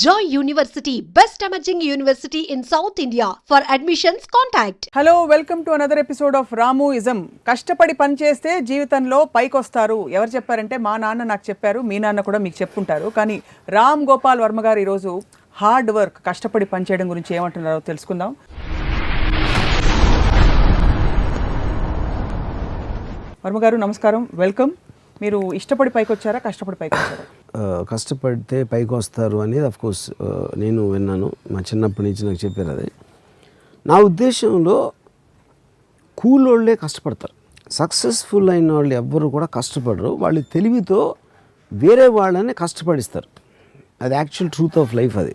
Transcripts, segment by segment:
Joy University, best emerging university in South India. For admissions, contact. Hello welcome to another episode of Ramuism. కష్టపడి పని చేస్తే జీవితంలో పైకొస్తారు. ఎవరు చెప్పారంటే మా నాన్న నాకు చెప్పారు, మీ నాన్న కూడా మీకు చెప్పుంటారు. కానీ రామ్ గోపాల్ వర్మ గారు ఈరోజు హార్డ్ వర్క్, కష్టపడి పని చేయడం గురించి ఏమంటున్నారో తెలుసుకుందాం. వర్మ గారు నమస్కారం, వెల్కమ్. మీరు ఇష్టపడి పైకి వచ్చారా, కష్టపడి పైకి వచ్చారా? కష్టపడితే పైకి వస్తారు అనేది అఫ్కోర్స్ నేను విన్నాను, మా చిన్నప్పటి నుంచి నాకు చెప్పారు. అది నా ఉద్దేశంలో కూలోళ్ళే కష్టపడతారు. సక్సెస్ఫుల్ అయిన వాళ్ళు ఎవ్వరు కూడా కష్టపడరు. వాళ్ళు తెలివితో వేరే వాళ్ళని కష్టపడిస్తారు. అది యాక్చువల్ ట్రూత్ ఆఫ్ లైఫ్. అది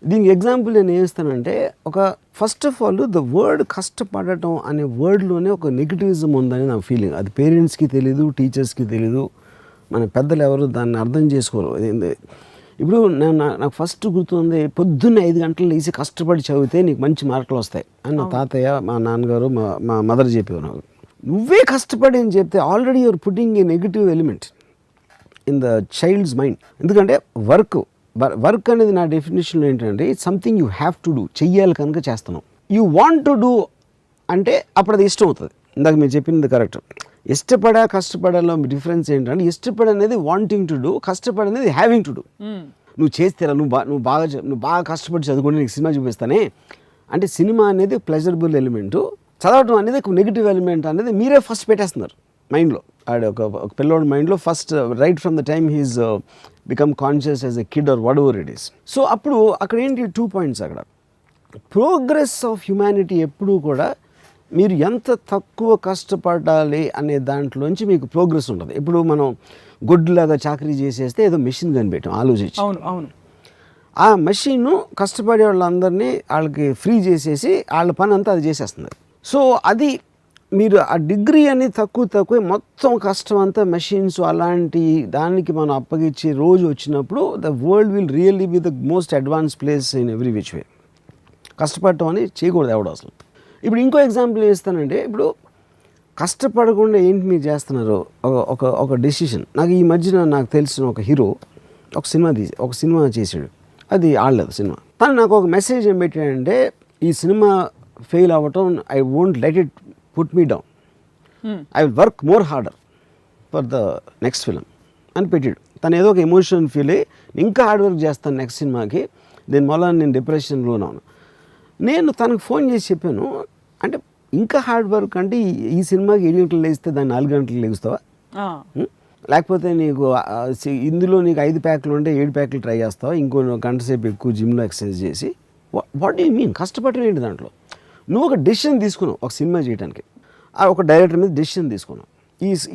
దీనికి ఎగ్జాంపుల్ నేను ఏం ఇస్తానంటే, ఒక first of all the word కష్టపడటం అనే వర్డ్లోనే ఒక నెగిటివిజం ఉందని నా ఫీలింగ్. అది పేరెంట్స్కి తెలీదు, టీచర్స్కి తెలీదు, మన పెద్దలు ఎవరు దాన్ని అర్థం చేసుకోరు. ఇప్పుడు నాకు ఫస్ట్ గుర్తుంది, పొద్దున్న 5 గంటలు లేచి కష్టపడి చదివితే నీకు మంచి మార్కులు వస్తాయి అని నా తాతయ్య, మా నాన్నగారు, మా మదర్ చెప్పేవారు నాకు. నువ్వే కష్టపడి అని చెప్తే already you're putting a negative element in the child's mind. ఎందుకంటే వర్క్ అనేది నా డెఫినేషన్లో ఏంటంటే, it's something you have to do, చెయ్యాలి కనుక చేస్తున్నావు. యూ వాంట్ టు డూ అంటే అప్పుడు అది ఇష్టం అవుతుంది. ఇందాక మీరు చెప్పింది కరెక్ట్. కష్టపడాలో డిఫరెన్స్ ఏంటంటే, ఇష్టపడనేది వాంటింగ్ టు డూ, కష్టపడనేది హ్యావింగ్ టు డూ. నువ్వు చేస్తేరా, నువ్వు బాగా కష్టపడి చదువుకుంటే నీకు సినిమా చూపిస్తానే అంటే, సినిమా అనేది ప్లెజరబుల్ ఎలిమెంటు, చదవటం అనేది ఒక నెగిటివ్ ఎలిమెంట్ అనేది మీరే ఫస్ట్ పెట్టేస్తున్నారు మైండ్లో. ఆడ ఒక పిల్లోడి మైండ్లో first right from the time he's become conscious as a kid or whatever it is. So అప్పుడు అక్కడ ఏంటి 2 పాయింట్స్. అక్కడ ప్రోగ్రెస్ ఆఫ్ హ్యుమానిటీ ఎప్పుడూ కూడా మీరు ఎంత తక్కువ కష్టపడాలి అనే దాంట్లోంచి మీకు ప్రోగ్రెస్ ఉంటుంది. ఇప్పుడు మనం గొడ్డులాగా చాకరీ చేసేస్తే ఏదో మెషిన్ కనిపెట్టాం ఆలోచించి. అవును. ఆ మెషిన్ కష్టపడే వాళ్ళందరినీ వాళ్ళకి ఫ్రీ చేసేసి వాళ్ళ పని అంతా అది చేసేస్తుంది. సో అది మీరు ఆ డిగ్రీ అని తక్కువ మొత్తం కష్టం అంతా మెషిన్స్ అలాంటి దానికి మనం అప్పగించి రోజు వచ్చినప్పుడు the world will really be the most advance place in every which way. కష్టపడటం అని చేయకూడదు ఎవడు అసలు. ఇప్పుడు ఇంకో ఎగ్జాంపుల్ ఇస్తానంటే, ఇప్పుడు కష్టపడకుండా ఏంటి మీరు చేస్తున్నారు, ఒక డెసిషన్. నాకు ఈ మధ్యన నాకు తెలిసిన ఒక హీరో ఒక సినిమా చేసాడు, అది ఆడలేదు సినిమా. తను నాకు ఒక మెసేజ్ ఏం పెట్టాడంటే, ఈ సినిమా ఫెయిల్ అవ్వటం, I won't let it put me down, I will work more harder for the next film అని పెట్టాడు. తను ఏదో ఒక ఎమోషన్ ఫీల్ అయ్యి ఇంకా హార్డ్ వర్క్ చేస్తాను నెక్స్ట్ సినిమాకి, దీని వల్ల నేను డిప్రెషన్లోనే ఉన్నాను. నేను తనకు ఫోన్ చేసి చెప్పాను, అంటే ఇంకా హార్డ్ వర్క్ అంటే ఈ సినిమాకి 7 గంటలు లేస్తే దాన్ని 4 గంటలు లేస్తావా, లేకపోతే నీకు ఇందులో నీకు 5 ప్యాక్లు ఉంటే 7 ప్యాక్లు ట్రై చేస్తావా, ఇంకో గంట సేపు ఎక్కువ జిమ్లో ఎక్సర్సైజ్ చేసి, వాట్ డూ యూ మీన్? కష్టపడటం ఏంటి దాంట్లో? నువ్వు ఒక డెసిషన్ తీసుకున్నావు ఒక సినిమా చేయడానికి, ఒక డైరెక్టర్ మీద డెసిషన్ తీసుకున్నావు,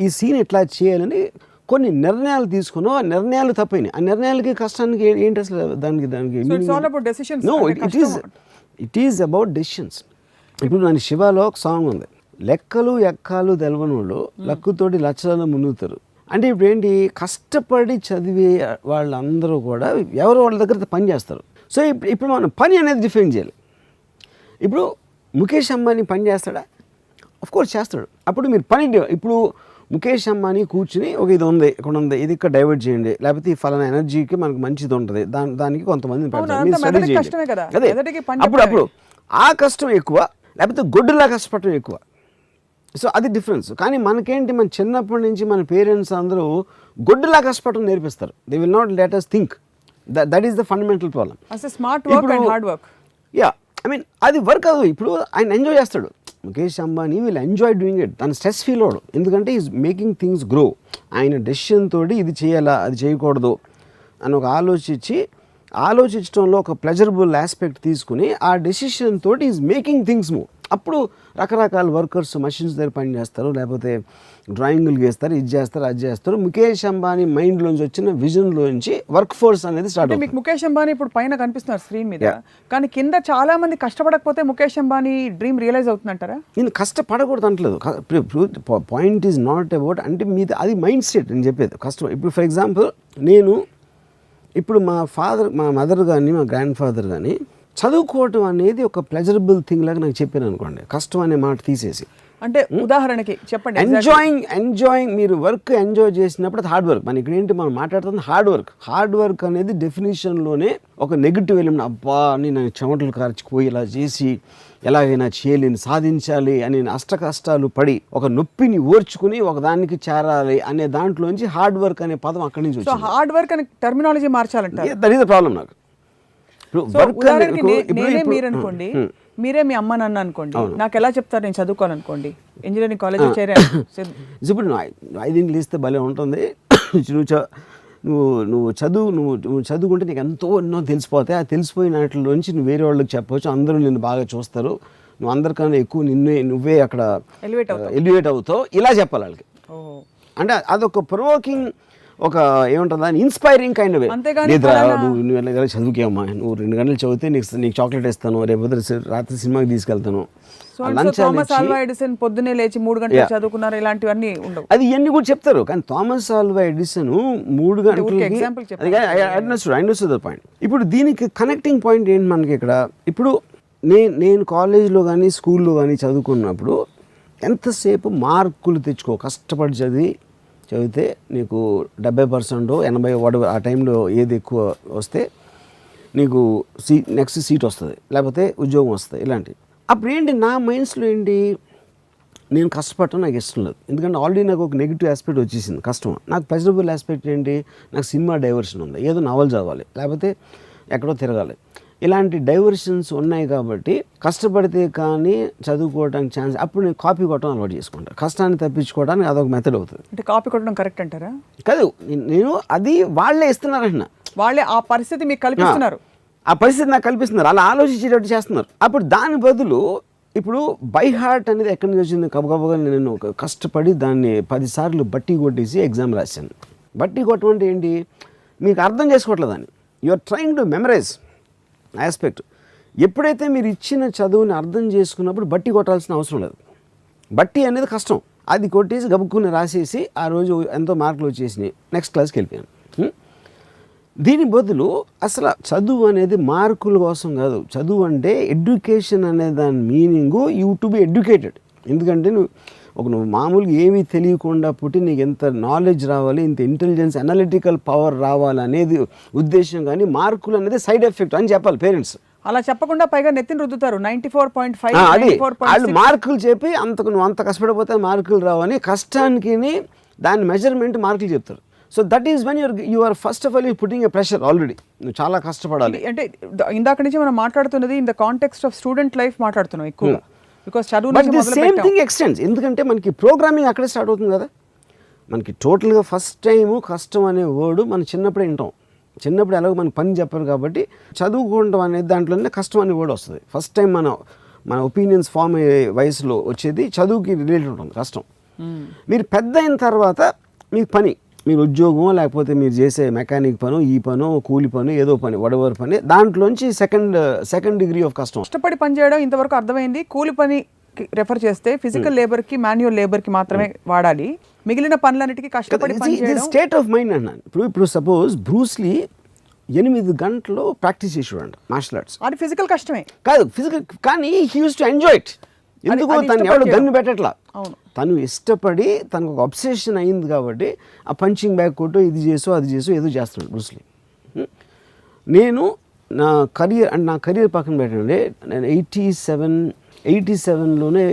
ఈ సీన్ ఎట్లా చేయాలని కొన్ని నిర్ణయాలు తీసుకున్నావు. ఆ నిర్ణయాలు తప్పైనాయి. ఆ నిర్ణయాలకి కష్టానికి ఏంటి అసలు? దానికి ఇట్ ఈజ్ అబౌట్ డెసిషన్స్. ఇప్పుడు నా శివాలో ఒక సాంగ్ ఉంది, లెక్కలు ఎక్కాలు తెలవనోళ్ళు లక్కుతోటి లక్షలను మునుగుతారు. అంటే ఇప్పుడు ఏంటి, కష్టపడి చదివే వాళ్ళందరూ కూడా ఎవరో వాళ్ళ దగ్గర పని చేస్తారు. సో ఇప్పుడు మనం పని అనేది డిఫైన్ చేయాలి. ఇప్పుడు ముఖేష్ అంబానీ పని చేస్తాడా? కోర్స్ చేస్తాడు. అప్పుడు మీరు పని, ఇప్పుడు ముఖేష్ అంబానీ కూర్చుని ఒక ఇది ఉంది, ఇక్కడ ఉంది, ఇది ఇక్కడ డైవర్ట్ చేయండి, లేకపోతే ఈ ఫలానా ఎనర్జీకి మనకు మంచిది ఉంటుంది, దానికి కొంతమంది అదే. అప్పుడు ఆ కష్టం ఎక్కువ, లేకపోతే గొడ్డులా కష్టపడటం ఎక్కువ. సో అది డిఫరెన్స్. కానీ మనకేంటి, మన చిన్నప్పటి నుంచి మన పేరెంట్స్ అందరూ గొడ్డులా కష్టపడటం నేర్పిస్తారు. They will not let us think. That is the fundamental problem. Smart work and hard work. Yeah, I mean అది వర్క్ కాదు. ఇప్పుడు ఆయన ఎంజాయ్ చేస్తాడు, Mukesh Ambani will enjoy doing it. తను స్ట్రెస్ ఫీల్ అవ్వడు, ఎందుకంటే ఈజ్ మేకింగ్ థింగ్స్ గ్రో. ఆయన decision తోటి ఇది చేయాలా, అది చేయకూడదు అని ఒక ఆలోచించడంలో ఒక ప్లెజరబుల్ ఆస్పెక్ట్ తీసుకుని ఆ డెసిషన్ తోటి ఈజ్ మేకింగ్ థింగ్స్ మూవ్. అప్పుడు రకరకాల వర్కర్స్ మషిన్స్ దగ్గర పని చేస్తారు, లేకపోతే డ్రాయింగ్లు గీస్తారు, ఇది చేస్తారు, అది చేస్తారు. ముఖేష్ అంబానీ మైండ్లోంచి వచ్చిన విజన్లోంచి వర్క్ ఫోర్స్ అనేది స్టార్ట్ అవుతుంది. మీకు ముఖేష్ అంబానీ ఇప్పుడు పైన కనిపిస్తున్నారు స్క్రీన్ మీద, కానీ కింద చాలా మంది కష్టపడకపోతే ముఖేష్ అంబానీ డ్రీమ్ రియలైజ్ అవుతుందంటారా? నేను కష్టపడకూడదు అంటలేదు. పాయింట్ ఈజ్ నాట్ అబౌట్, అంటే మీది అది మైండ్ సెట్ నేను చెప్పేది. కష్టం ఇప్పుడు ఫర్ ఎగ్జాంపుల్, ఇప్పుడు మా మదర్ కానీ మా గ్రాండ్ ఫాదర్ కానీ చదువుకోవటం అనేది ఒక ప్లెజరబుల్ థింగ్ లాగా నాకు చెప్పాను అనుకోండి, కష్టం అనే మాట తీసేసి. అంటే ఉదాహరణకి చెప్పండి. ఎంజాయింగ్ మీరు వర్క్ ఎంజాయ్ చేసినప్పుడు అది హార్డ్ వర్క్. మన ఇక్కడ ఏంటి మనం మాట్లాడుతుంది హార్డ్ వర్క్ అనేది డెఫినేషన్లోనే ఒక నెగిటివ్ ఎలిమెంట్. అబ్బా నేను చెమటలు కార్చిపోయి ఇలా చేసి ఎలాగైనా చేయలేని సాధించాలి అని అష్ట కష్టాలు పడి ఒక నొప్పిని ఓర్చుకుని ఒక దానికి చేరాలి అనే దాంట్లోంచి హార్డ్ వర్క్ అనే పదం అక్కడి నుంచి వచ్చింది. హార్డ్ వర్క్ అనే టర్మినాలజీ మార్చాలంటే దట్ ఈస్ ద ప్రాబ్లం నాకు. మీరు అనుకోండి, మీరే మీ అమ్మ నాన్న అనుకోండి, నాకు ఎలా చెప్తారు నేను చదువుకోవాలనుకోండి, ఇంజనీరింగ్ కాలేజ్ చేరాను. ఇప్పుడు నువ్వు 5 ఇంటికి ఇస్తే భలే ఉంటుంది. నువ్వు చదువుకుంటే నీకు ఎన్నో తెలిసిపోతాయి. ఆ తెలిసిపోయిన వాటిలోంచి నువ్వు వేరే వాళ్ళకి చెప్పవచ్చు, అందరూ నిన్ను బాగా చూస్తారు, నువ్వు అందరికన్నా ఎక్కువ నువ్వే అక్కడ ఎలివేట్ అవుతావు, ఇలా చెప్పాలి వాళ్ళకి. అంటే అదొక ప్రొవోకింగ్, ఒక ఏమంటుంది దాన్ని ఇన్స్పైరింగ్ కైండ్ ఆఫ్. నువ్వు చదువుకేమ్మా, నువ్వు 2 గంటలు చదివితే నీకు చాక్లెట్ ఇస్తాను, రేపు రాత్రి సినిమాకి తీసుకెళ్తాను. పొద్దునే లేచి 3 గంటలు చదువుకున్నారు, ఇలాంటివన్నీ ఉండవు. అది ఇవన్నీ కూడా చెప్తారు. కానీ థామస్ ఆల్వా ఎడిసన్ 3 గంటలకి పాయింట్. ఇప్పుడు దీనికి కనెక్టింగ్ పాయింట్ ఏంటి మనకి ఇక్కడ? ఇప్పుడు నేను కాలేజ్లో కానీ స్కూల్లో కానీ చదువుకున్నప్పుడు ఎంతసేపు మార్కులు తెచ్చుకో, కష్టపడి చదివితే నీకు 70% 80 ఆ టైంలో ఏది ఎక్కువ వస్తే నీకు నెక్స్ట్ సీట్ వస్తుంది, లేకపోతే ఉద్యోగం వస్తుంది, ఇలాంటివి. అప్పుడు ఏంటి నా మైండ్స్లో ఏంటి, నేను కష్టపడటం నాకు ఇష్టం లేదు. ఎందుకంటే ఆల్రెడీ నాకు ఒక నెగిటివ్ ఆస్పెక్ట్ వచ్చేసింది, కష్టం. నాకు పాజిటివ్ ఆస్పెక్ట్ ఏంటి, నాకు సినిమా డైవర్షన్ ఉంది, ఏదో నవల్ చదవాలి, లేకపోతే ఎక్కడో తిరగాలి, ఇలాంటి డైవర్షన్స్ ఉన్నాయి. కాబట్టి కష్టపడితే కానీ చదువుకోవడానికి ఛాన్స్. అప్పుడు నేను కాపీ కొట్టడం అలవాటు చేసుకుంటాను, కష్టాన్ని తప్పించుకోవడానికి అదొక మెథడ్ అవుతుంది. అంటే కాపీ కొట్టడం కరెక్ట్ అంటారా? కాదు, నేను అది వాళ్ళే ఇస్తున్నారంటున్నా, వాళ్ళే ఆ పరిస్థితి మీకు కల్పిస్తున్నారు, ఆ పరిస్థితి నాకు కల్పిస్తున్నారు, అలా ఆలోచించేటట్టు చేస్తున్నారు. అప్పుడు దాని బదులు ఇప్పుడు బై హార్ట్ అనేది ఎక్కడి నుంచి వచ్చింది? కబగబగా నేను కష్టపడి దాన్ని 10 సార్లు బట్టి కొట్టేసి ఎగ్జామ్ రాశాను. బట్టి కొట్టడం అంటే ఏంటి, మీకు అర్థం చేసుకోవట్లేదు దాన్ని, you are trying to memorize aspect. ఎప్పుడైతే మీరు ఇచ్చిన చదువుని అర్థం చేసుకున్నప్పుడు బట్టి కొట్టాల్సిన అవసరం లేదు. బట్టి అనేది కష్టం, అది కొట్టేసి గబుక్కుని రాసేసి ఆ రోజు ఎంతో మార్కులు వచ్చేసినాయి, నెక్స్ట్ క్లాస్కి వెళ్ళిపోయాను. దీని బదులు అసలు చదువు అనేది మార్కుల కోసం కాదు. చదువు అంటే ఎడ్యుకేషన్ అనే దాని meaning you to be educated. ఎందుకంటే నువ్వు మామూలుగా ఏమీ తెలియకుండా పుట్టి నీకు ఎంత నాలెడ్జ్ రావాలి, ఇంత ఇంటెలిజెన్స్, అనలిటికల్ పవర్ రావాలి అనేది ఉద్దేశం. కానీ మార్కులు అనేది సైడ్ ఎఫెక్ట్ అని చెప్పాలి పేరెంట్స్. అలా చెప్పకుండా పైగా నెత్తిని రుద్దుతారు 94.5. అది వాళ్ళు మార్కులు చెప్పి నువ్వు అంత కష్టపడిపోతే మార్కులు రావని కష్టానికి దాని మెజర్మెంట్ మార్కులు చెప్తారు. So that is when you are first of all you putting a pressure. Already నువ్వు చాలా కష్టపడాలి. అంటే ఇందాక నుంచి మనం మాట్లాడుతున్నది in the context of student life మాట్లాడుతున్నాం ఎక్కువగా, బికాస్ చదువు సేమ్ థింగ్ ఎక్స్టెండ్స్. ఎందుకంటే మనకి ప్రోగ్రామింగ్ అక్కడే స్టార్ట్ అవుతుంది కదా. మనకి టోటల్గా ఫస్ట్ టైము కష్టం అనే వర్డ్ మనం చిన్నప్పుడే వింటాం. చిన్నప్పుడు ఎలాగో మనకు పని చెప్పరు కాబట్టి చదువుకోవడం అనేది దాంట్లోనే కష్టం అనే వర్డ్ వస్తుంది. ఫస్ట్ టైం మన ఒపీనియన్స్ ఫామ్ అయ్యే వయసులో వచ్చేది చదువుకి రిలేటెడ్ ఉంటుంది కష్టం. మీరు పెద్ద అయిన తర్వాత మీకు పని, మీరు ఉద్యోగం, లేకపోతే మీరు చేసే మెకానిక్ పను, ఈ పను, కూలి పను, ఏదో పని, వడవర్ పని, దాంట్లోంచి సెకండ్ డిగ్రీ ఆఫ్ కష్టం. కష్టపడి పని చేయడం ఇంతవరకు అర్థమైంది. కూలి పని రెఫర్ చేస్తే ఫిజికల్ లేబర్కి, మాన్యువల్ లేబర్కి మాత్రమే వాడాలి. మిగిలిన పనులన్నిటికీ కష్టపడి పని చేయడం స్టేట్ ఆఫ్ మైండ్ అన్నాను. ఇప్పుడు సపోజ్ బ్రూస్లీ 8 గంటలు ప్రాక్టీస్ చేసేవాడు మార్షల్ ఆర్ట్స్. అది ఫిజికల్ కష్టమే కాదు, ఫిజికల్, కానీ he use to enjoy it. ఎందుకు తను ఎవరు గన్ను పెట్టట్లా, తను ఇష్టపడి తనకు ఒక అబ్సెషన్ అయింది కాబట్టి ఆ పంచింగ్ బ్యాగ్ కొట్టు, ఇది చేసో అది చేసో ఏదో చేస్తున్నాడు బ్రూస్లీ. నేను నా కెరీర్ పక్కన పెట్టండి, నేను 87లోనే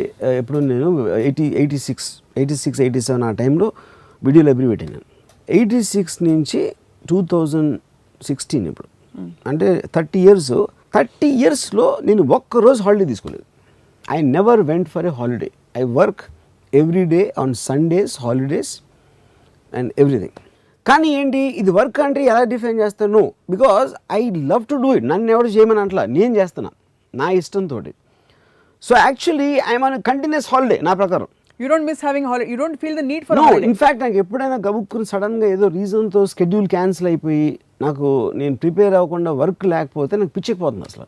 ఎప్పుడు నేను 86-87 ఆ టైంలో వీడియో లైబ్రరీ పెట్టాను. 86 నుంచి 2016 ఇప్పుడు అంటే 30 ఇయర్స్లో నేను ఒక్కరోజు హాలిడే తీసుకోలేదు. I never went for a holiday. I work every day on Sundays, holidays and everything. కానీ ఏంటి ఇది వర్క్ అంటే ఎలా డిఫైన్ చేస్తాను? Because I love to do it. నన్ను ఎవరు చేయమని అంటలా, నేను చేస్తున్నా నా ఇష్టంతో. So actually I'm on continuous holiday నా ప్రకారం. You don't miss having holiday. You don't feel the need for no, holiday. In fact నాకు ఎప్పుడైనా గబుక్కుని సడన్గా ఏదో రీజన్తో స్కెడ్యూల్ క్యాన్సిల్ అయిపోయి నేను ప్రిపేర్ అవ్వకుండా వర్క్ లేకపోతే నాకు పిచ్చిపోతుంది అసలు.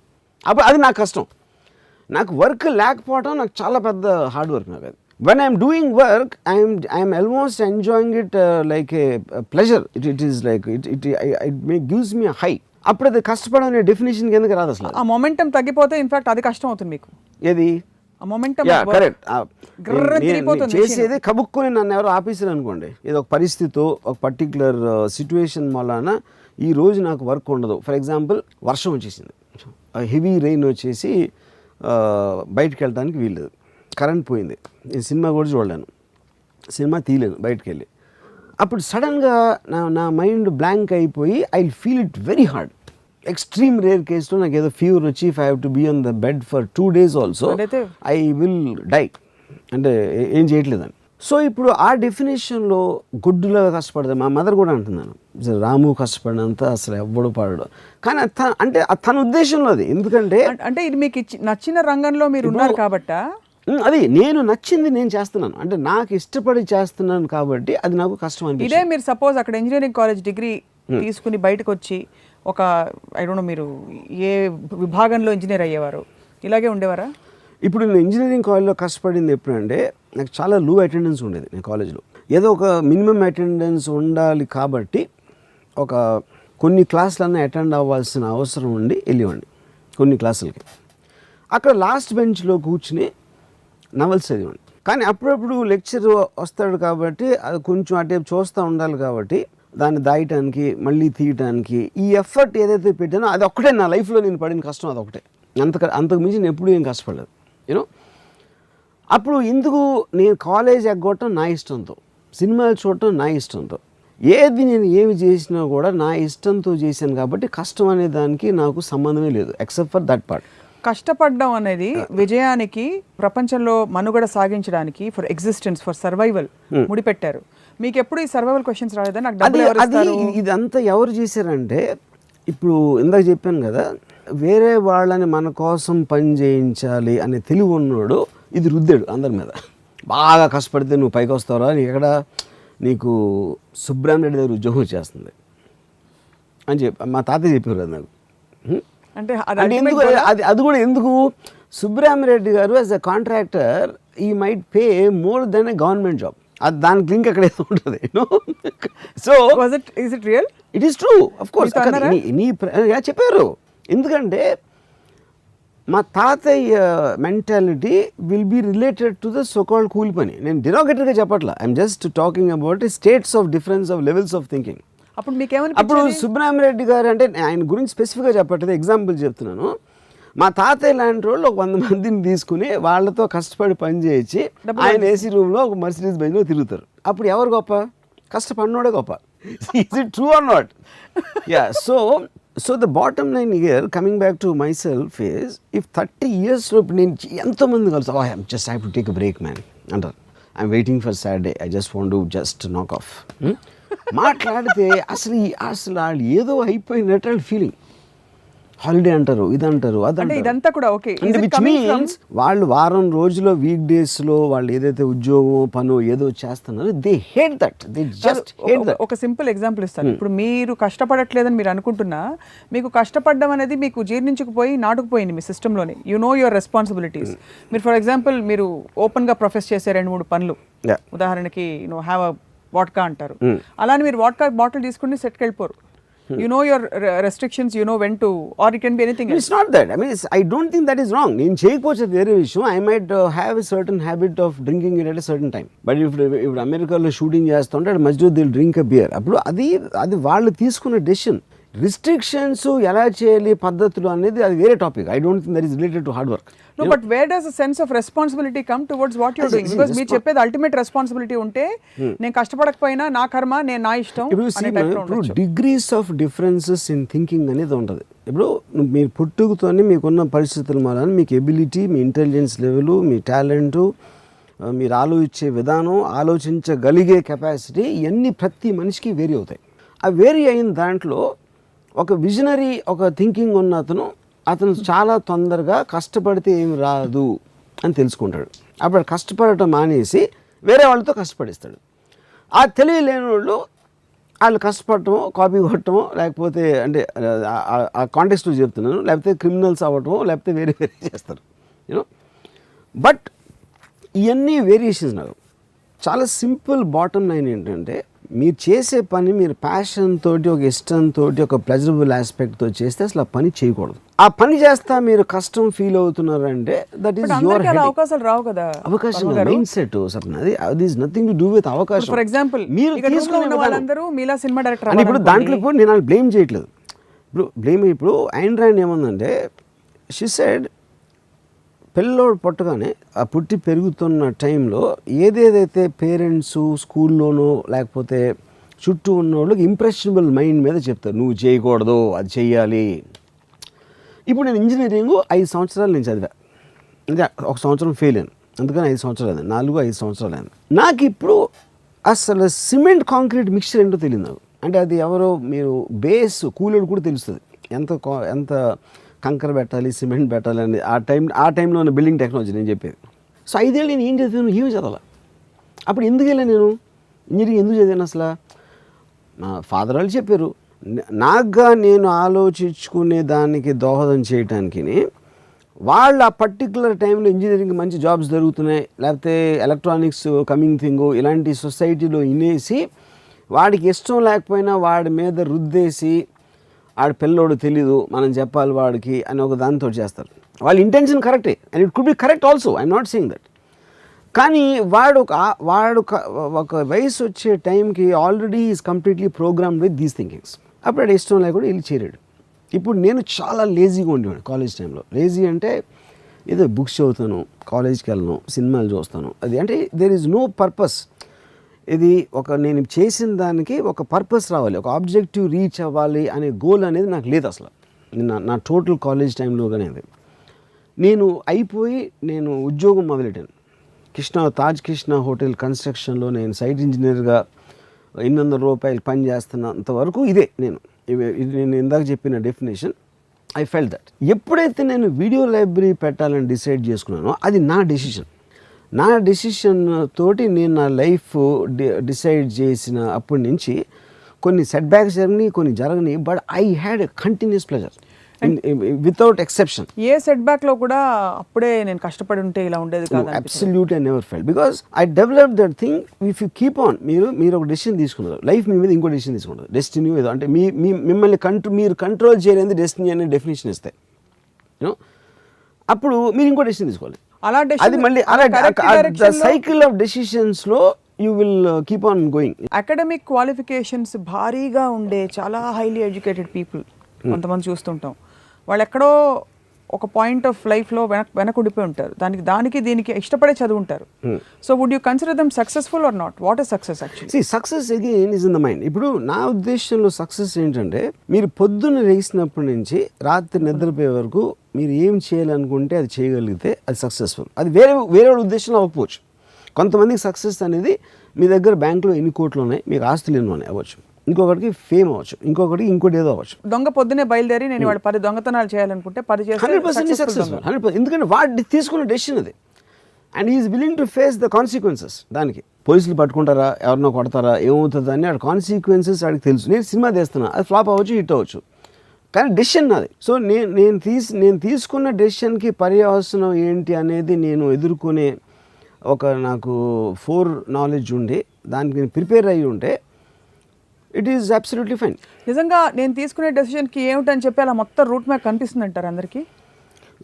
అప్పుడు అది నాకు కష్టం. నాకు వర్క్ లేకపోవడం నాకు చాలా పెద్ద హార్డ్ వర్క్. నాకు అది when I'm doing work, I'm almost enjoying it like a pleasure. It is like it gives me a high. అప్పుడు అది కష్టపడడం అనే డెఫినేషన్ కిందకి రాదు అసలు. ఆ మొమెంటం తగ్గిపోతే ఇన్ఫాక్ట్ అది కష్టం అవుతుంది మీకు. ఏది మొమెంటం కరెక్ట్. తిరిగిపోతుంది చేసేది కబుక్కుని నన్ను ఎవరో ఆఫీసర్ అనుకోండి, ఏదో ఒక పరిస్థితి ఒక పర్టికులర్ సిచ్యువేషన్ వలన ఈ రోజు నాకు వర్క్ ఉండదు. ఫర్ ఎగ్జాంపుల్ వర్షం వచ్చేసింది, హెవీ రెయిన్ వచ్చేసి బయటకు వెళ్ళడానికి వీల్లేదు, కరెంట్ పోయింది, నేను సినిమా కూడా చూడలేను, సినిమా తీయలేను బయటకు వెళ్ళి. అప్పుడు సడన్గా నా మైండ్ బ్లాంక్ అయిపోయి I feel it very hard. Extreme rare కేసులో నాకు ఏదో ఫీవర్ వచ్చి if I have to be on the bed for 2 days also I will die, అంటే ఏం చేయట్లేదని. సో ఇప్పుడు ఆ డెఫినేషన్లో గుడ్డులాగా కష్టపడతాను. మా మదర్ కూడా అంటున్నాను, రాము కష్టపడినంత అసలు ఎవ్వడు పడడు, కానీ అంటే తన ఉద్దేశంలో అది. ఎందుకంటే అంటే ఇది మీకు నచ్చిన రంగంలో మీరు ఉన్నారు కాబట్టా, అది నేను నచ్చింది నేను చేస్తున్నాను, అంటే నాకు ఇష్టపడి చేస్తున్నాను కాబట్టి అది నాకు కష్టం అనిపిస్తుంది. ఇదే మీరు సపోజ్ అక్కడ ఇంజనీరింగ్ కాలేజ్ డిగ్రీ తీసుకుని బయటకు వచ్చి ఒక ఐ డోంట్ నో మీరు ఏ విభాగంలో ఇంజనీర్ అయ్యేవారు, ఇలాగే ఉండేవారా? ఇప్పుడు నేను ఇంజనీరింగ్ కాలేజ్లో కష్టపడింది ఎప్పుడంటే నాకు చాలా లో అటెండెన్స్ ఉండేది. నేను కాలేజ్లో ఏదో ఒక మినిమం అటెండెన్స్ ఉండాలి కాబట్టి ఒక కొన్ని క్లాసులన్నా అటెండ్ అవ్వాల్సిన అవసరం ఉండి వెళ్ళేవాడిని కొన్ని క్లాసులకి. అక్కడ లాస్ట్ బెంచ్లో కూర్చుని నవల్స్ చదివాడిని. కానీ అప్పుడప్పుడు లెక్చర్ వస్తాడు కాబట్టి అది కొంచెం అటే చూస్తూ ఉండాలి కాబట్టి దాన్ని దాయటానికి మళ్ళీ తీయటానికి ఈ ఎఫర్ట్ ఏదైతే పెట్టానో అది ఒక్కటే నా లైఫ్లో నేను పడిన కష్టం, అది ఒకటే. అంతకు మించి నేను ఎప్పుడూ ఏం కష్టపడలేదు యూనో. అప్పుడు ఎందుకు నేను కాలేజ్ ఎగ్గొట్టడం నా ఇష్టంతో, సినిమాలు చూడటం నా ఇష్టంతో, నేను ఏమి చేసినా కూడా నా ఇష్టంతో చేశాను కాబట్టి కష్టం అనే దానికి నాకు సంబంధమే లేదు ఎక్సెప్ట్ ఫర్ దట్ పార్ట్. కష్టపడడం అనేది విజయానికి, ప్రపంచంలో మనుగడ సాగించడానికి, ఫర్ ఎగ్జిస్టెన్స్, ఫర్ సర్వైవల్ ముడిపెట్టారు. మీకు ఎప్పుడు ఈ సర్వైవల్ క్వశ్చన్స్ రాలేదా? నాకు డబ్బులు ఎవరు ఇస్తారు? ఇదంతా ఎవరు చేశారంటే, ఇప్పుడు ఇందాక చెప్పాను కదా, వేరే వాళ్ళని మన కోసం పని చేయించాలి అనే తెలివి ఉన్నాడు, ఇది రుద్దాడు అందరి మీద. బాగా కష్టపడితే నువ్వు పైకి వస్తావురా, నీకు సుబ్రహ్మణ్యుడి దగ్గర ఉద్యోగం వచ్చేస్తుంది అని చెప్పి మా తాతయ్య చెప్పారు అది నాకు. అంటే ఎందుకు అది కూడా ఎందుకు, సుబ్రహ్మణ్యుడి గారు as a contractor he might pay more than a government job. అది దానికి లింక్ అక్కడ ఏదో ఉంటుంది. So is it real? It is true of course. చెప్పారు, ఎందుకంటే మా తాతయ్య mentality will be related to the so called కూలి పని. నేను డిరోగేటరీగా చెప్పట్లా, I'm just talking about states of difference of levels of thinking. అప్పుడు సుబ్రహ్మణ్యుడి గారు అంటే ఆయన గురించి స్పెసిఫిక్గా చెప్పట్లేదు, ఎగ్జాంపుల్ చెప్తున్నాను. మా తాతయ్య లాంటి వాళ్ళు ఒక 100 మందిని తీసుకుని వాళ్ళతో కష్టపడి పని చేయించి ఆయన ఏసీ రూమ్లో ఒక మర్సిడీస్ బెంజ్లో తిరుగుతారు. అప్పుడు ఎవరు గొప్ప? కష్టపడినోడే గొప్ప. Is it true or not? Yeah. So the bottom line here, coming back to myself, is if 30 yearsలో ఇప్పుడు నేను ఎంతోమంది కలిసి I'm just have to take a break man అంటారు. I'm waiting for Saturday, I just want to just knock off. మాట్లాడితే అసలు వాళ్ళు ఏదో అయిపోయినట్టు వాళ్ళ ఫీలింగ్. హాలిడే అంటారు, ఇదంటారు, అదంటారు. ఇదంతా కూడా ఓకే. విచ్ మీన్స్ వాళ్ళు వారం రోజులో వీక్ డేస్లో వాళ్ళు ఏదైతే ఉద్యోగం పనో ఏదో చేస్తున్నారో they hate that, they just hate that. ఒక సింపుల్ ఎగ్జాంపుల్ ఇస్తాను. ఇప్పుడు మీరు కష్టపడట్లేదని మీరు అనుకుంటున్నా, మీకు కష్టపడడం అనేది మీకు జీర్ణించుకుపోయి నాటుకుపోయింది మీ సిస్టంలోనే. You know your responsibilities. మీరు ఫర్ ఎగ్జాంపుల్ మీరు ఓపెన్గా ప్రొఫెస్ చేసే 2-3 పనులు, ఉదాహరణకి హ్యావ్ అ వాడ్కా అంటారు. అలానే మీరు వాడ్కా బాటిల్ తీసుకుని సెట్కి వెళ్ళిపోరు. You know your restrictions, you know when to, or it can be anything else. It's not that. I mean, I don't think that is wrong. నేను చేయకపోతే వేరే విషయం. I might have a certain habit of drinking it at a certain time. But if అమెరికాలో shooting చేస్తుంటే మధ్యలో they'll drink a beer. అప్పుడు అది వాళ్ళు తీసుకున్న డెసిషన్. రిస్ట్రిక్షన్స్ ఎలా చేయాలి పద్ధతులు అనేది అది వేరే topic. I don't think that is related to hard work. No, but where does a sense of responsibility come towards what you're doing? Because మీరు చెప్పేది అల్టిమేట్ రెస్పాన్సిబిలిటీ ఉంటే నేను కష్టపడకపోయినా నా కర్మ, నేను నా ఇష్టం. ఇప్పుడు degrees of differences in thinking అనేది ఉంటుంది. ఇప్పుడు మీరు పుట్టుకతోనే మీకున్న పరిస్థితుల వలన మీకు ఎబిలిటీ, మీ ఇంటెలిజెన్స్ లెవెల్, మీ టాలెంటు, మీరు ఆలోచించే విధానం, ఆలోచించగలిగే కెపాసిటీ, ఇవన్నీ ప్రతి మనిషికి వేరీ అవుతాయి. ఆ వేరీ అయిన దాంట్లో ఒక విజనరీ, ఒక థింకింగ్ ఉన్న అతను చాలా తొందరగా కష్టపడితే ఏమి రాదు అని తెలుసుకుంటాడు. అప్పుడు కష్టపడటం మానేసి వేరే వాళ్ళతో కష్టపడిస్తాడు. ఆ తెలివి లేని వాళ్ళు కష్టపడటం, కాపీ కొట్టడం, లేకపోతే అంటే ఆ కాంటెక్స్ట్లో చెప్తున్నాను, లేకపోతే క్రిమినల్స్ అవ్వటం, లేకపోతే వేరే చేస్తారు యూనో. బట్ ఇవన్నీ వేరియేషన్స్. నాకు చాలా సింపుల్ బాటమ్ లైన్ ఏంటంటే, మీరు చేసే పని మీరు ప్యాషన్ తోటి, ఒక ఇష్టంతో, ఒక ప్లెజరబుల్ ఆస్పెక్ట్తో చేస్తే అసలు ఆ పని చేయకూడదు. ఆ పని చేస్తా మీరు కష్టం ఫీల్ అవుతున్నారంటే దట్ ఈస్ యువర్ అందరికీ అలా అవకాశాలు రావు కదా. అవకాశం మైండ్ సెట్ సప్న, అది is nothing to do with అవకాశం. ఫర్ ఎగ్జాంపుల్ మీరు ఇక్కడ తీసుకునే ఉన్న వాళ్ళందరూ మీలా సినిమా డైరెక్టర్ అని ఇప్పుడు దాంట్లో ఇప్పుడు నేను బ్లేమ్ చేయట్లేదు. ఇప్పుడు ఐన్ ర్యాండ్ ఏమందంటే షీ సెడ్ పిల్లోడు పుట్టగానే ఆ పుట్టి పెరుగుతున్న టైంలో ఏదేదైతే పేరెంట్స్ స్కూల్లోనో లేకపోతే చుట్టూ ఉన్నోళ్ళకి ఇంప్రెషనబుల్ మైండ్ మీద చెప్తారు, నువ్వు చేయకూడదు అది చెయ్యాలి. ఇప్పుడు నేను ఇంజనీరింగ్ 5 సంవత్సరాలు నేను చదివా, అంటే 1 సంవత్సరం ఫెయిల్ అయ్యాను, అందుకని 5 సంవత్సరాలు అయింది, 4-5 సంవత్సరాలు అయింది. నాకు ఇప్పుడు అసలు సిమెంట్ కాంక్రీట్ మిక్చర్ ఏంటో తెలియదు నాకు. అంటే అది ఎవరో మీరు బేస్ కూలోడు కూడా తెలుస్తుంది ఎంత కంకర పెట్టాలి, సిమెంట్ పెట్టాలి అని ఆ టైంలో ఉన్న బిల్డింగ్ టెక్నాలజీ నేను చెప్పేది. సో 5 ఏళ్ళు నేను ఏం చదివాను, ఏమి చదవాలి. అప్పుడు ఎందుకు వెళ్ళాను నేను ఇంజనీరింగ్, ఎందుకు చదివాను అసలు? మా ఫాదర్ వాళ్ళు చెప్పారు, నాకుగా నేను ఆలోచించుకునే దానికి దోహదం చేయటానికి. వాళ్ళు ఆ పర్టికులర్ టైంలో ఇంజనీరింగ్ మంచి జాబ్స్ జరుగుతున్నాయి, లేకపోతే ఎలక్ట్రానిక్స్ కమింగ్ థింగ్ ఇలాంటి సొసైటీలో ఇనేసి వాడికి ఇష్టం లేకపోయినా వాడి మీద రుద్దేసి ఆడ పిల్లోడు తెలీదు మనం చెప్పాలి వాడికి అని ఒక దాంతో చేస్తారు. వాళ్ళ ఇంటెన్షన్ కరెక్టే and it could be correct also, I'm not saying that. కానీ వాడు ఒక వయసు వచ్చే టైంకి already is completely programmed with these thinkings. అప్పుడు అది ఇష్టం లేకుండా వెళ్ళి చేరాడు. ఇప్పుడు నేను చాలా లేజీగా ఉండేవాడు కాలేజ్ టైంలో. లేజీ అంటే ఏదో బుక్స్ చదువుతాను, కాలేజ్కి వెళ్ళను, సినిమాలు చూస్తాను, అది అంటే దేర్ ఈజ్ నో పర్పస్. ఇది నేను చేసిన దానికి ఒక పర్పస్ రావాలి, ఒక ఆబ్జెక్టివ్ రీచ్ అవ్వాలి అనే గోల్ అనేది నాకు లేదు అసలు. నా టోటల్ కాలేజ్ టైంలోగానే అది నేను అయిపోయి నేను ఉద్యోగం మొదలెట్టాను. తాజ్ కృష్ణ హోటల్ కన్స్ట్రక్షన్లో నేను సైట్ ఇంజనీర్గా 800 రూపాయలు పని చేస్తున్నంత వరకు ఇదే నేను ఇందాక చెప్పిన డెఫినేషన్. ఐ ఫెల్ట్ దట్ ఎప్పుడైతే నేను వీడియో లైబ్రరీ పెట్టాలని డిసైడ్ చేసుకున్నానో అది నా డెసిషన్ తోటి నేను నా లైఫ్ డిసైడ్ చేసిన అప్పటి నుంచి కొన్ని సెట్ బ్యాక్స్ జరిగినాయి, కొన్ని జరగని, but I had a continuous pleasure without exception. A set back లో కూడా అప్పుడే నేను కష్టపడి ఉంటే ఇలా ఉండేది కాదు. Absolutely I never felt because I develop that thing. If you keep on, మీరు ఒక డెసిషన్ తీసుకున్నారు, లైఫ్ మీ మీద ఇంకో డెసిషన్ తీసుకుంటారు, డెస్టినీ ఏదో అంటే మిమ్మల్ని మీరు కంట్రోల్ చేయలేని డెస్టినీ అనే డెఫినేషన్ ఇస్తాయి. యూనో అప్పుడు మీరు ఇంకో డెసిషన్ తీసుకోవాలి. అది మళ్ళీ సైకిల్ ఆఫ్ డెసిషన్స్ లో you will keep on going. Academic qualifications భారీగా ఉండే చాలా హైలీ ఎడ్యుకేటెడ్ పీపుల్ కొంతమంది చూస్తుంటాం, వాళ్ళు ఎక్కడో ఒక పాయింట్ ఆఫ్ లైఫ్లో వెనకుడిపోయి ఉంటారు, దానికి దీనికి ఇష్టపడే చదువుంటారు. So would you consider them successful or not? What is success actually? Success again is in the mind. ఇప్పుడు నా ఉద్దేశంలో సక్సెస్ ఏంటంటే మీరు పొద్దున్న లేచినప్పటి నుంచి రాత్రి నిద్రపోయే వరకు మీరు ఏం చేయాలనుకుంటే అది చేయగలిగితే అది సక్సెస్ఫుల్. అది వేరే ఉద్దేశంలో అవ్వకపోవచ్చు. కొంతమందికి సక్సెస్ అనేది మీ దగ్గర బ్యాంకులో ఎన్ని కోట్లు ఉన్నాయి, మీకు ఆస్తులు ఎన్ని ఉన్నాయి అవ్వచ్చు, ఇంకొకటికి ఫేమ్ అవ్వచ్చు, ఇంకొకటికి ఇంకోటి ఏదో అవ్వచ్చు. దొంగ పొద్దునే బయలుదేరి నేను వాడు 10 దొంగతనాలు చేయాలనుకుంటే 10 చేస్తే 100% సక్సెస్ఫుల్. 100%. ఎందుకంటే వాడు తీసుకున్న డెసిషన్ అది and is willing to face the consequences. దానికి పోలీసులు పట్టుకుంటారా, ఎవరినో కొడతారా, ఏమవుతుంది అని వాడు కాన్సిక్వెన్సెస్ వాడికి తెలుసు. నేను సినిమా తీస్తున్నా, అది ఫ్లాప్ అవ్వచ్చు, హిట్ అవ్వచ్చు, కానీ డెసిషన్ నాది. సో నేను తీసుకున్న డెసిషన్కి పర్యవసనం ఏంటి అనేది నేను ఎదుర్కొనే నాకు 4 నాలెడ్జ్ ఉండి దానికి నేను ప్రిపేర్ అయ్యి ఉంటే ఇట్ ఈస్ అబ్సల్యూట్లీ ఫైన్. నిజంగా నేను తీసుకునే డెసిషన్కి ఏమిటని చెప్పి అలా మొత్తం రూట్ మ్యాప్ కనిపిస్తుంది అంటారు అందరికీ?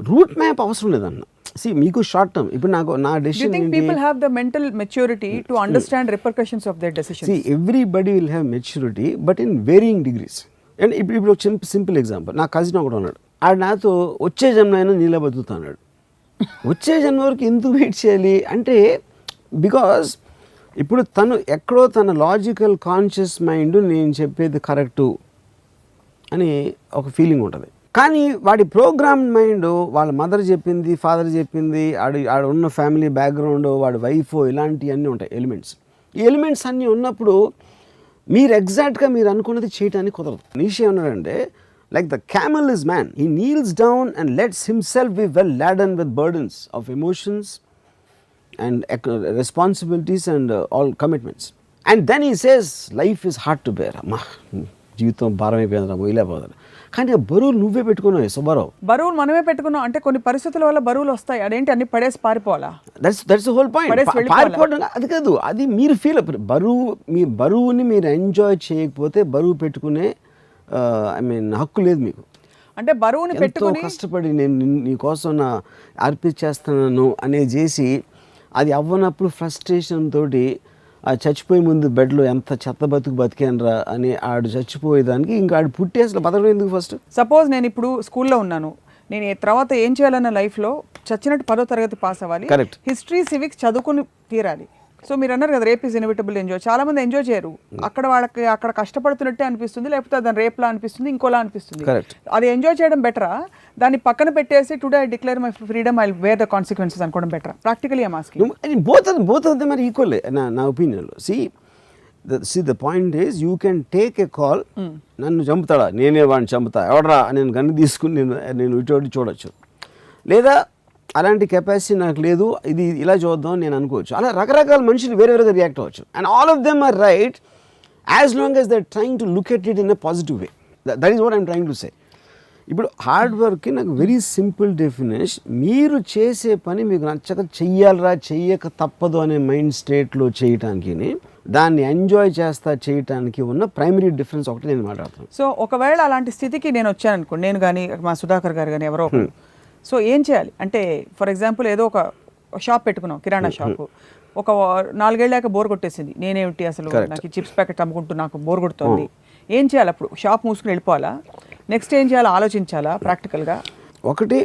రూట్ మ్యాప్ అవసరం లేదన్న. మీకు షార్ట్ టర్మ్ ఇప్పుడు నా decision people have the mental maturity to understand repercussions of their decision. Everybody will have maturity but in varying degrees. And ఇప్పుడు ఒక సింపుల్ ఎగ్జాంపుల్, నా కజిన్ ఒకడు ఉన్నాడు, ఆడు నాతో వచ్చే జన్మైనా నీళ్ళ బతుకుతా అన్నాడు. వచ్చే జన్మ వరకు ఎందుకు వెయిట్ చేయాలి అంటే బికాజ్ ఇప్పుడు తను ఎక్కడో తన లాజికల్ కాన్షియస్ మైండ్ నేను చెప్పేది కరెక్టు అని ఒక ఫీలింగ్ ఉంటుంది, కానీ వాడి ప్రోగ్రామ్ మైండ్ వాళ్ళ మదర్ చెప్పింది, ఫాదర్ చెప్పింది, ఆడ ఉన్న ఫ్యామిలీ బ్యాక్గ్రౌండ్, వాడి వైఫ్, ఇలాంటివన్నీ ఉంటాయి ఎలిమెంట్స్. ఈ ఎలిమెంట్స్ అన్నీ ఉన్నప్పుడు మీరు ఎగ్జాక్ట్గా మీరు అనుకున్నది చేయడానికి కుదరదు. నీషే ఉన్నాడంటే like the camel is man, he kneels down and lets himself be well laden with burdens of emotions and responsibilities and all commitments, and then he says life is hard to bear. అమ్మా జీవితం భారం అయిపోయిందిరా, మొయిలేపోతారు. కానీ ఆ బరువులు నువ్వే పెట్టుకున్నావు సుబ్బారావు. బరువులు మనమే పెట్టుకున్నాం అంటే కొన్ని పరిస్థితుల వల్ల బరువులు వస్తాయి. అదేంటి అన్ని పడేసి పారిపోవాలా? That's whole point. పారిపోవడం అది కాదు, అది మీరు ఫీల్ మీ బరువుని మీరు ఎంజాయ్ చేయకపోతే బరువు పెట్టుకునే హక్కు లేదు మీకు. అంటే బరువుని పెట్టుకుని కష్టపడి నేను నీకోసం నా అర్పించేస్తున్నాను అనేది చేసి అది అవ్వనప్పుడు ఫ్రస్ట్రేషన్ తోటి ఆ చచ్చిపోయే ముందు బెడ్లో ఎంత చెత్త బతికానరా అని ఆడు చచ్చిపోయేదానికి ఇంకా ఆడు పుట్టి అసలు బతకడం ఎందుకు? ఫస్ట్ సపోజ్ నేను ఇప్పుడు స్కూల్లో ఉన్నాను, నేను తర్వాత ఏం చేయాలన్న లైఫ్లో చచ్చినట్టు 10వ తరగతి పాస్ అవ్వాలి, హిస్టరీ సివిక్స్ చదువుకుని తీరాలి. సో మీరు అన్నారు కదా రేప్ ఈజ్ ఇన్ఎవిటబుల్ ఎంజాయ్. చాలా మంది ఎంజాయ్ చేయరు, వాళ్ళకి అక్కడ కష్టపడుతున్నట్టే అనిపిస్తుంది, లేకపోతే దాని రేప్లా అనిపిస్తుంది, ఇంకోలా అనిపిస్తుంది. అది ఎంజాయ్ చేయడం బెటరా, దాన్ని పక్కన పెట్టేసి today I declare my freedom I wear the consequences అనుకోవడం బెటరా? Practically I'm asking. Both of them are equal నా ఒపీనియన్లో. The point is you can take a call, నన్ను చంపుతాడా, నేనే వాడిని చంపుతా, ఎవడరా నేను గన్ను తీసుకుని నేను ఇటు చూడొచ్చు, లేదా అలాంటి కెపాసిటీ నాకు లేదు, ఇది ఇలా చూద్దాం నేను అనుకోవచ్చు. అలా రకరకాల మనుషులు వేరేగా రియాక్ట్ అవ్వచ్చు. And all of them are right as long as they're trying to look at it in a positive way. That is what I'm trying to say. ఇప్పుడు హార్డ్ వర్క్కి నాకు వెరీ సింపుల్ డెఫినేషన్, మీరు చేసే పని మీకు నచ్చక చెయ్యాలరా చెయ్యక తప్పదు అనే మైండ్ స్టేట్లో చేయటానికి, దాన్ని ఎంజాయ్ చేయటానికి ఉన్న ప్రైమరీ డిఫరెన్స్ ఒకటి నేను మాట్లాడుతాను. సో ఒకవేళ అలాంటి స్థితికి నేను వచ్చాను అనుకోండి, నేను కానీ మా సుధాకర్ గారు కానీ ఎవరో, సో ఏం చేయాలి అంటే ఫర్ ఎగ్జాంపుల్ ఏదో ఒక షాప్ పెట్టుకున్నాం, కిరాణా షాపు, ఒక 4 ఏళ్ళాక బోర్ కొట్టేసింది, నేనేమిటి అసలు నాకు చిప్స్ ప్యాకెట్ అమ్ముకుంటూ నాకు బోర్ కొడుతుంది, ఏం చేయాలి? అప్పుడు షాప్ మూసుకుని వెళ్ళిపోవాలా? నెక్స్ట్ ఏం చేయాలో ఆలోచించాలా ప్రాక్టికల్గా? ఒకటి,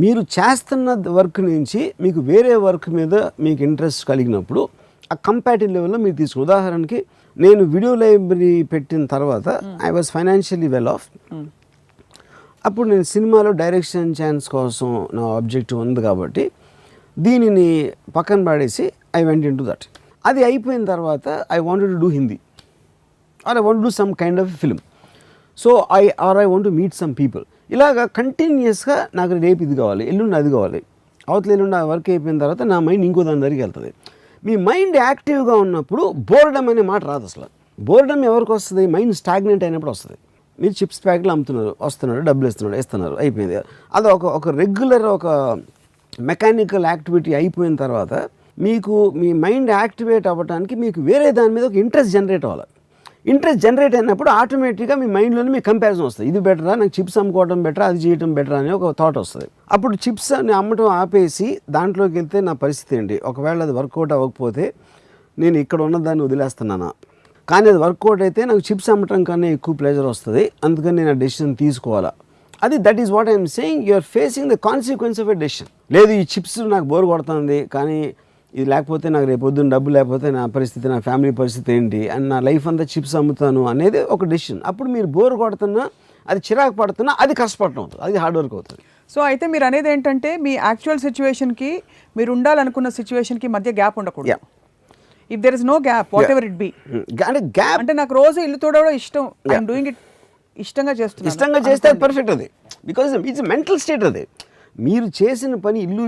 మీరు చేస్తున్న వర్క్ నుంచి మీకు వేరే వర్క్ మీద మీకు ఇంట్రెస్ట్ కలిగినప్పుడు ఆ కంపాటివ్ లెవెల్లో మీరు తీసుకుని, ఉదాహరణకి నేను వీడియో లైబ్రరీ పెట్టిన తర్వాత I was financially well of. అప్పుడు నేను సినిమాలో డైరెక్షన్ ఛాన్స్ కోసం నా ఆబ్జెక్టివ్ ఉంది కాబట్టి దీనిని పక్కన పడేసి I went in to that. అది అయిపోయిన తర్వాత I wanted to do Hindi or I want do some kind of film. So I want to meet some people. ఇలాగా కంటిన్యూస్గా నాకు రేపు ఇది కావాలి, ఎల్లుండి అది కావాలి, అవతల ఎల్లుండి ఆ వర్క్ అయిపోయిన తర్వాత నా మైండ్ ఇంకో దాని దగ్గరికి వెళ్తుంది. మీ మైండ్ యాక్టివ్గా ఉన్నప్పుడు బోర్డమ్ అనే మాట రాదు అసలు. బోర్డమ్ ఎవరికి వస్తుంది? మైండ్ స్టాగ్నెంట్ అయినప్పుడు వస్తుంది. మీరు చిప్స్ ప్యాకెట్లు అమ్ముతున్నారు, వస్తున్నారు, డబ్బులు ఇస్తున్నారు, అయిపోయింది. అది ఒక రెగ్యులర్ ఒక మెకానికల్ యాక్టివిటీ అయిపోయిన తర్వాత మీకు మీ మైండ్ యాక్టివేట్ అవ్వడానికి మీకు వేరే దాని మీద ఒక ఇంట్రెస్ట్ జనరేట్ అవ్వాలి. ఇంట్రెస్ట్ జనరేట్ అయినప్పుడు ఆటోమేటిక్గా మీ మైండ్లోనే మీకు కంపారిజన్ వస్తుంది. ఇది బెటరా, నాకు చిప్స్ అమ్ముకోవడం బెటరా, అది చేయడం బెటరా అని ఒక థాట్ వస్తుంది. అప్పుడు చిప్స్ అమ్మటం ఆపేసి దాంట్లోకి వెళ్తే నా పరిస్థితి ఏంటి? ఒకవేళ అది వర్కౌట్ అవ్వకపోతే నేను ఇక్కడ ఉన్నదాన్ని వదిలేస్తున్నానా? కానీ అది వర్కౌట్ అయితే నాకు చిప్స్ అమ్మటం కన్నా ఎక్కువ ప్లెజర్ వస్తుంది, అందుకని నేను ఆ డెసిషన్ తీసుకోవాలా? That is what I'm saying. You're facing the consequence of a decision. లేదు ఈ చిప్స్ నాకు బోర్ కొడుతుంది, కానీ ఇది లేకపోతే నాకు రేపు పొద్దున్న డబ్బు లేకపోతే నా పరిస్థితి, నా ఫ్యామిలీ పరిస్థితి ఏంటి, అండ్ నా లైఫ్ అంతా చిప్స్ అమ్ముతాను అనేది ఒక డెసిషన్. అప్పుడు మీరు బోర్ కొడుతున్నా, అది చిరాకు పడుతున్నా, అది కష్టపడటం అవుతుంది, అది హార్డ్ వర్క్ అవుతుంది. సో అయితే మీరు అనేది ఏంటంటే మీ యాక్చువల్ సిచ్యువేషన్కి మీరు ఉండాలనుకున్న సిచ్యువేషన్కి మధ్య గ్యాప్ ఉండకూడదు. If there is no gap whatever it be, అంటే నాకు రోజు ఇల్లు తోడవడం ఇష్టం, ఐఎమ్ డూయింగ్ ఇట్, ఇష్టంగా చేస్తే పర్ఫెక్ట్. అది బికాజ్ ఇట్స్ మెంటల్ స్టేట్. అది మీరు చేసిన పని ఇల్లు